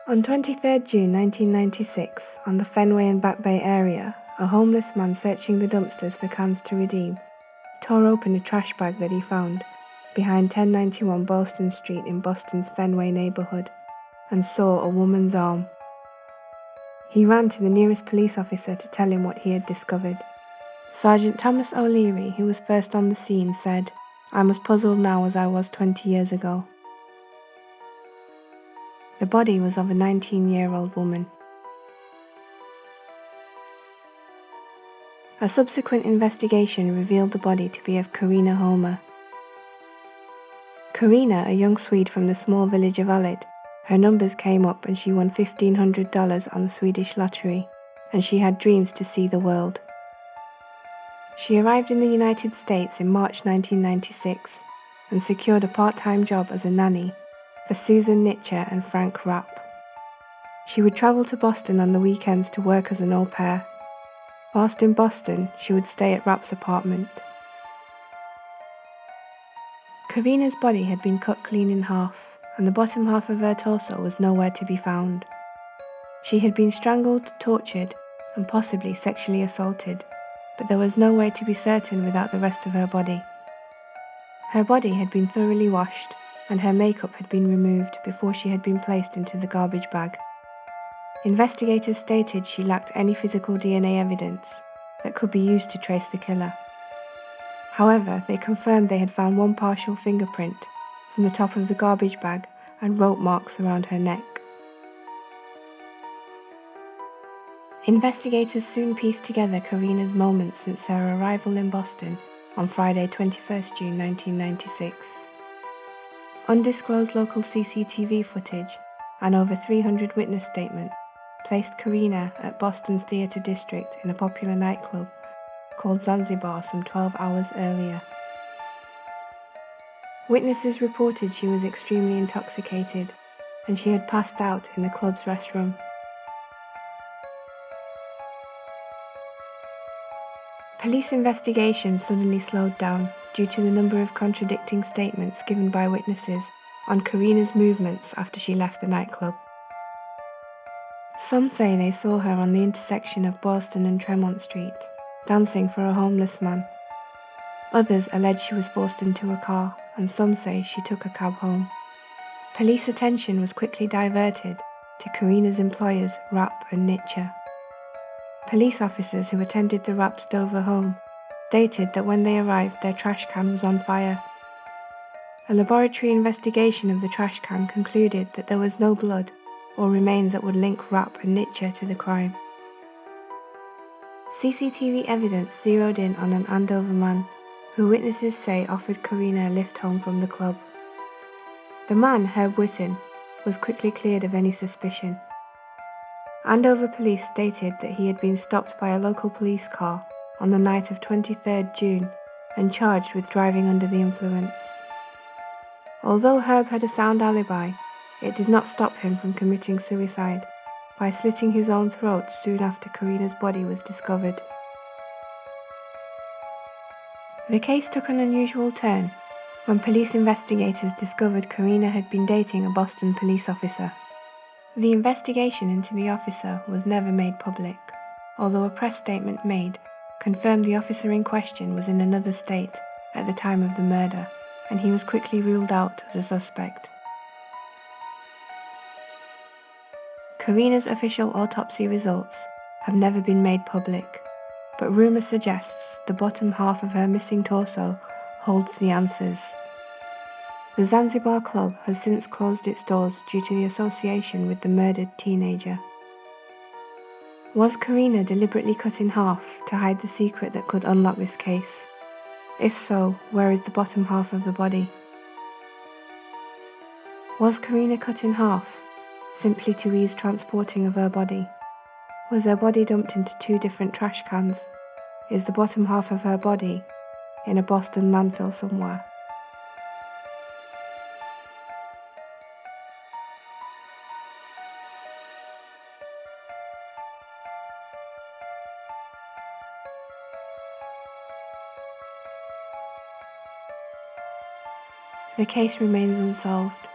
On 23rd June 1996, on the Fenway and Back Bay area, a homeless man searching the dumpsters for cans to redeem tore open a trash bag that he found behind 1091 Boylston Street in Boston's Fenway neighborhood and saw a woman's arm. He ran to the nearest police officer to tell him what he had discovered. Sergeant Thomas O'Leary, who was first on the scene, said, "I'm as puzzled now as I was 20 years ago." The body was of a 19-year-old woman. A subsequent investigation revealed the body to be of Karina Holmer. Karina, a young Swede from the small village of Alid, her numbers came up and she won $1,500 on the Swedish lottery, and she had dreams to see the world. She arrived in the United States in March 1996 and secured a part-time job as a nanny for Susan Nitcher and Frank Rapp. She would travel to Boston on the weekends to work as an au pair. Whilst in Boston, she would stay at Rapp's apartment. Karina's body had been cut clean in half, and the bottom half of her torso was nowhere to be found. She had been strangled, tortured, and possibly sexually assaulted, but there was no way to be certain without the rest of her body. Her body had been thoroughly washed, and her makeup had been removed before she had been placed into the garbage bag. Investigators stated she lacked any physical DNA evidence that could be used to trace the killer. However, they confirmed they had found one partial fingerprint from the top of the garbage bag and rope marks around her neck. Investigators soon pieced together Karina's moments since her arrival in Boston on Friday, 21st June 1996. Undisclosed local CCTV footage and over 300 witness statements placed Karina at Boston's Theatre District in a popular nightclub called Zanzibar some 12 hours earlier. Witnesses reported she was extremely intoxicated and she had passed out in the club's restroom. Police investigation suddenly slowed down due to the number of contradicting statements given by witnesses on Karina's movements after she left the nightclub. Some say they saw her on the intersection of Boylston and Tremont Street, dancing for a homeless man. Others allege she was forced into a car, and some say she took a cab home. Police attention was quickly diverted to Karina's employers, Rapp and Nitcher. Police officers who attended the Rapp's Dover home stated that when they arrived, their trash can was on fire. A laboratory investigation of the trash can concluded that there was no blood or remains that would link Rapp and Nitcher to the crime. CCTV evidence zeroed in on an Andover man who witnesses say offered Karina a lift home from the club. The man, Herb Whitten, was quickly cleared of any suspicion. Andover police stated that he had been stopped by a local police car on the night of 23rd June and charged with driving under the influence. Although Herb had a sound alibi, it did not stop him from committing suicide by slitting his own throat soon after Karina's body was discovered. The case took an unusual turn when police investigators discovered Karina had been dating a Boston police officer. The investigation into the officer was never made public, although a press statement made confirmed the officer in question was in another state at the time of the murder, and he was quickly ruled out as a suspect. Karina's official autopsy results have never been made public, but rumor suggests the bottom half of her missing torso holds the answers. The Zanzibar Club has since closed its doors due to the association with the murdered teenager. Was Karina deliberately cut in half to hide the secret that could unlock this case? If so, where is the bottom half of the body? Was Karina cut in half simply to ease transporting of her body? Was her body dumped into two different trash cans? Is the bottom half of her body in a Boston landfill somewhere? The case remains unsolved.